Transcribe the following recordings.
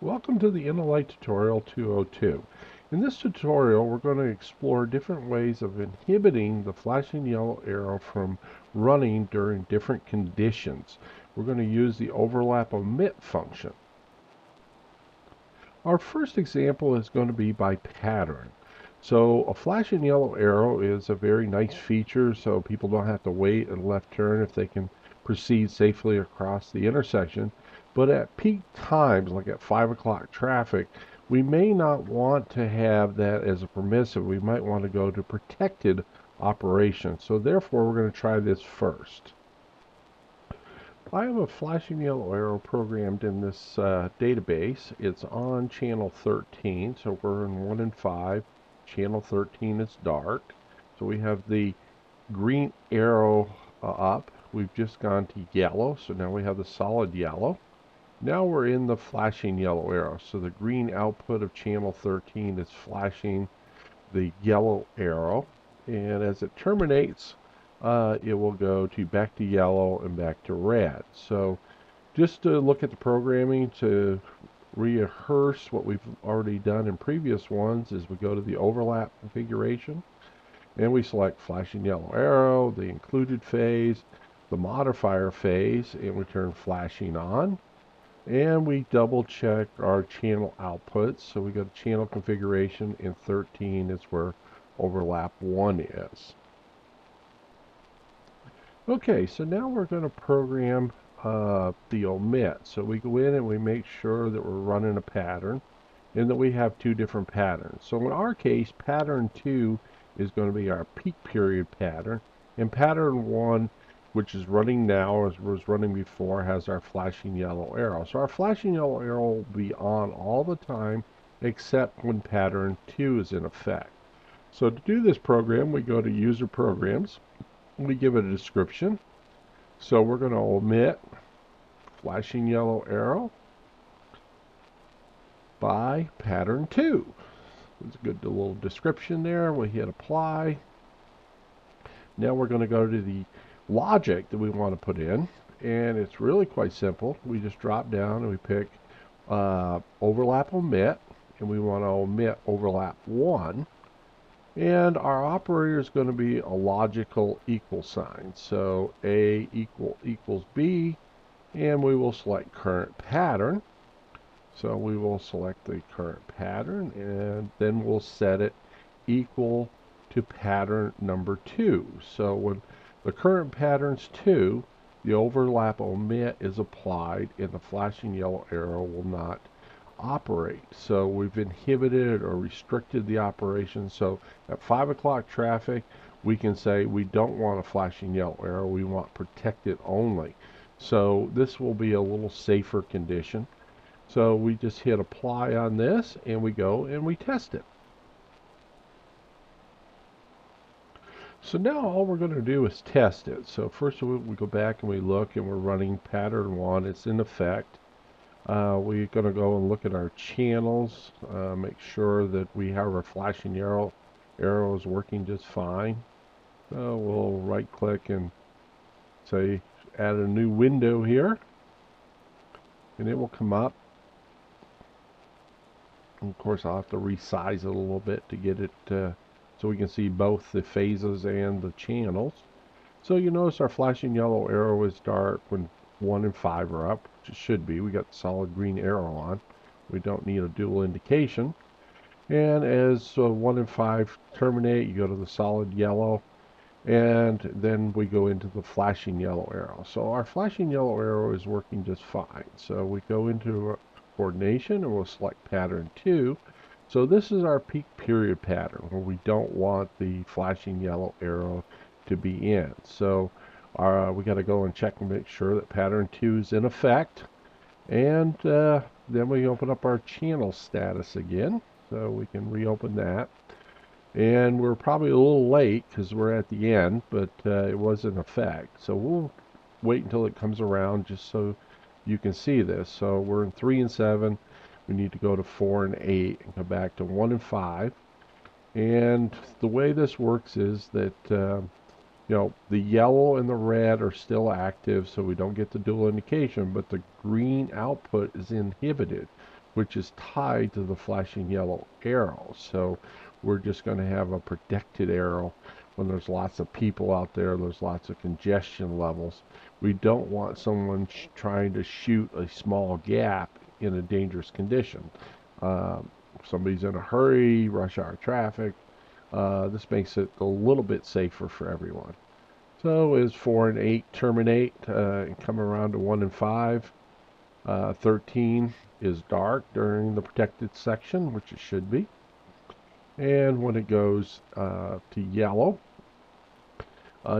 Welcome to the Intelight tutorial 202. In this tutorial, we're going to explore different ways of inhibiting the flashing yellow arrow from running during different conditions. We're going to use the overlap omit function. Our first example is going to be by pattern. So a flashing yellow arrow is a very nice feature, so people don't have to wait at a left turn if they can proceed safely across the intersection. But at peak times, like at 5 o'clock traffic, we may not want to have that as a permissive. We might want to go to protected operation. So therefore, we're going to try this first. I have a flashing yellow arrow programmed in this database. It's on channel 13, so we're in 1 and 5. Channel 13 is dark. So we have the green arrow up. We've just gone to yellow, so now we have the solid yellow. Now we're in the flashing yellow arrow. So the green output of channel 13 is flashing the yellow arrow. And as it terminates, it will go to back to yellow and back to red. So just to look at the programming to rehearse what we've already done in previous ones is we go to the overlap configuration and we select flashing yellow arrow, the included phase, the modifier phase, and we turn flashing on. And we double check our channel outputs. So we go to channel configuration, and 13 is where overlap 1 is. Okay, so now we're going to program the omit. So we go in and we make sure that we're running a pattern and that we have two different patterns. So in our case, pattern 2 is going to be our peak period pattern, and pattern 1, which is running now, as was running before, has our flashing yellow arrow. So our flashing yellow arrow will be on all the time except when pattern 2 is in effect. So to do this program, we go to User Programs. We give it a description. So we're going to omit flashing yellow arrow by pattern 2. It's a good little description there. We hit apply. Now we're going to go to the logic that we want to put in, and it's really quite simple. We just drop down and we pick overlap omit, and we want to omit overlap 1. And our operator is going to be a logical equal sign. So A equals B, and we will select current pattern. So we will select the current pattern, and then we'll set it equal to pattern number 2. So when the current pattern's 2, the overlap omit is applied, and the flashing yellow arrow will not operate. So we've inhibited or restricted the operation. So at 5 o'clock traffic, we can say we don't want a flashing yellow arrow, we want protected only. So this will be a little safer condition. So we just hit apply on this and we go and we test it. So now all we're going to do is test it. So first we go back and we look and we're running pattern 1. It's in effect. We're going to go and look at our channels, make sure that we have our flashing arrow is working just fine. So we'll right click and say add a new window here, and it will come up. And of course I'll have to resize it a little bit to get it so we can see both the phases and the channels. So you notice our flashing yellow arrow is dark when 1 and 5 are up, which it should be. We got the solid green arrow on. We don't need a dual indication. And as 1 and 5 terminate, you go to the solid yellow, and then we go into the flashing yellow arrow. So our flashing yellow arrow is working just fine. So we go into coordination and we'll select pattern 2. So this is our peak period pattern where we don't want the flashing yellow arrow to be in. So we got to go and check and make sure that pattern 2 is in effect. And then we open up our channel status again. So we can reopen that. And we're probably a little late because we're at the end, but it was in effect. So we'll wait until it comes around just so you can see this. So we're in 3 and 7. We need to go to 4 and 8 and come back to 1 and 5. And the way this works is that the yellow and the red are still active, so we don't get the dual indication, but the green output is inhibited. which is tied to the flashing yellow arrow. So we're just going to have a protected arrow when there's lots of people out there, there's lots of congestion levels. We don't want someone trying to shoot a small gap in a dangerous condition. If somebody's in a hurry, rush hour traffic, this makes it a little bit safer for everyone. So is 4 and 8 terminate and come around to 1 and 5. 13 is dark during the protected section, which it should be. And when it goes to yellow,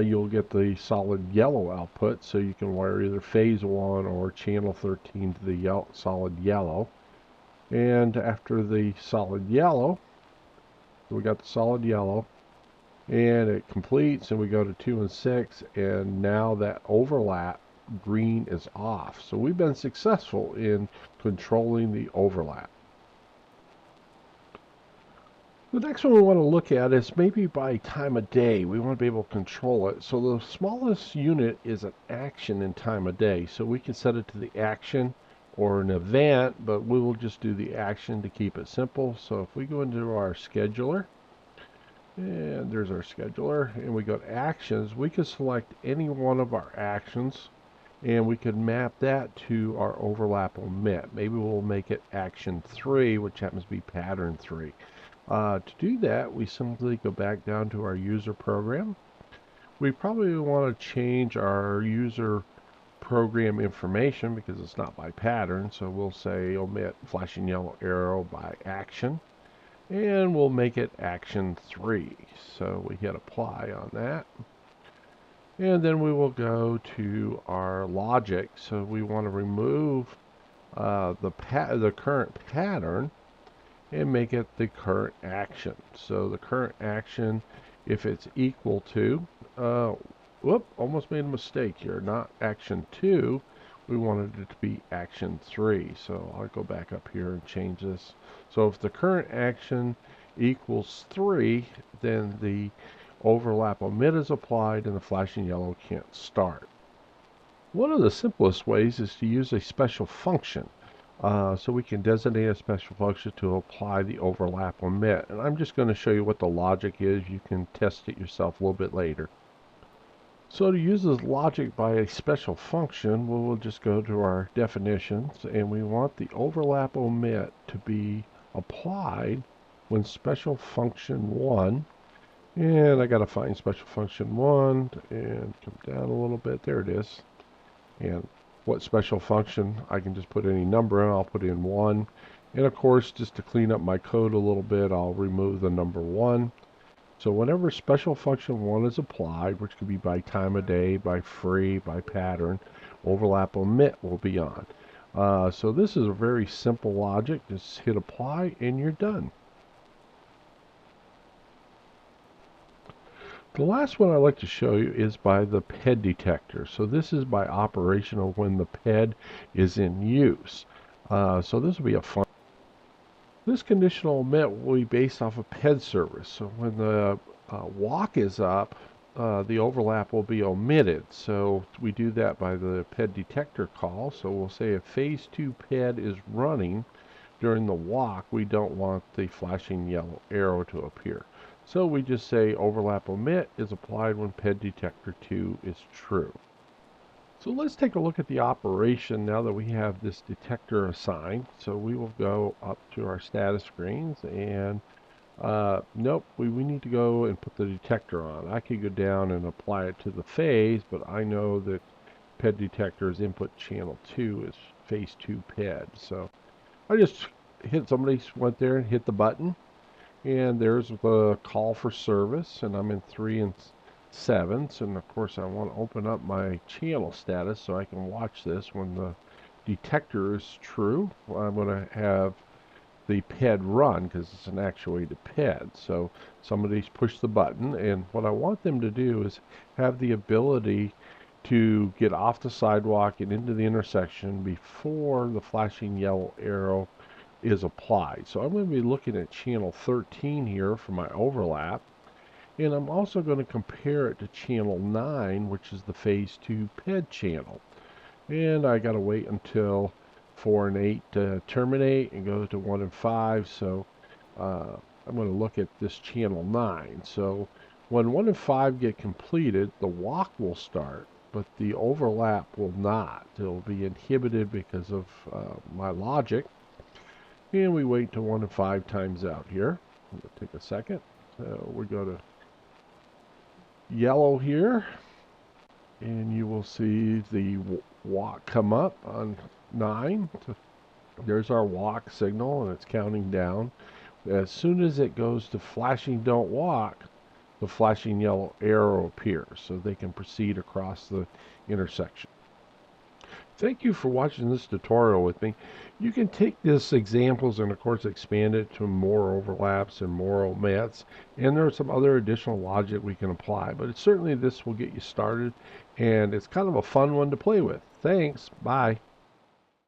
you'll get the solid yellow output, so you can wire either phase 1 or channel 13 to the solid yellow. And after the solid yellow, we got the solid yellow, and it completes, and we go to 2 and 6, and now that overlap green is off. So we've been successful in controlling the overlap. The next one we want to look at is maybe by time of day. We want to be able to control it. So the smallest unit is an action in time of day. So we can set it to the action or an event, but we will just do the action to keep it simple. So if we go into our scheduler, and there's our scheduler, and we go to actions, we can select any one of our actions, and we could map that to our overlap omit. Maybe we'll make it action 3, which happens to be pattern 3. To do that, we simply go back down to our user program. We probably want to change our user program information because it's not by pattern, so we'll say omit flashing yellow arrow by action, and we'll make it action 3. So we hit apply on that. And then we will go to our logic. So we want to remove the current pattern and make it the current action. So the current action, if it's equal to, almost made a mistake here, not action 2, we wanted it to be action 3. So I'll go back up here and change this. So if the current action equals 3, then the overlap omit is applied and the flashing yellow can't start. One of the simplest ways is to use a special function. So we can designate a special function to apply the overlap omit. And I'm just going to show you what the logic is. You can test it yourself a little bit later. So to use this logic by a special function, we'll just go to our definitions, and we want the overlap omit to be applied when special function 1, and I got to find special function 1 and come down a little bit. There it is. And what special function, I can just put any number in. I'll put in 1. And of course, just to clean up my code a little bit, I'll remove the number 1. So whenever special function 1 is applied, which could be by time of day, by free, by pattern, overlap omit will be on. So this is a very simple logic. Just hit apply and you're done. The last one I'd like to show you is by the PED detector. So this is by operational when the PED is in use. So this will be a fun. This conditional omit will be based off of PED service. So when the walk is up, the overlap will be omitted. So we do that by the PED detector call. So we'll say if phase 2 PED is running during the walk, we don't want the flashing yellow arrow to appear. So we just say overlap omit is applied when PED detector 2 is true. So let's take a look at the operation now that we have this detector assigned. So we will go up to our status screens, and nope, we need to go and put the detector on. I could go down and apply it to the phase, but I know that PED detector's input channel 2 is phase 2 PED. So I just somebody went there and hit the button, and there's the call for service, and I'm in 3 and 7s, and of course I want to open up my channel status so I can watch this. When the detector is true, I'm going to have the PED run because it's an actuated PED. So somebody's pushed the button, and what I want them to do is have the ability to get off the sidewalk and into the intersection before the flashing yellow arrow is applied. So I'm going to be looking at channel 13 here for my overlap, and I'm also going to compare it to channel 9, which is the phase 2 PED channel. And I got to wait until 4 and 8 to terminate and go to 1 and 5. So I'm going to look at this channel 9. So when 1 and 5 get completed, the walk will start, but the overlap will not. It'll be inhibited because of my logic. And we wait till 1 and 5 times out here. It'll take a second. So we go to yellow here, and you will see the walk come up on 9. There's our walk signal, and it's counting down. As soon as it goes to flashing don't walk, the flashing yellow arrow appears, so they can proceed across the intersection. Thank you for watching this tutorial with me. You can take this examples and of course expand it to more overlaps and more omits, and there are some other additional logic we can apply, but certainly this will get you started, and it's kind of a fun one to play with. Thanks. Bye.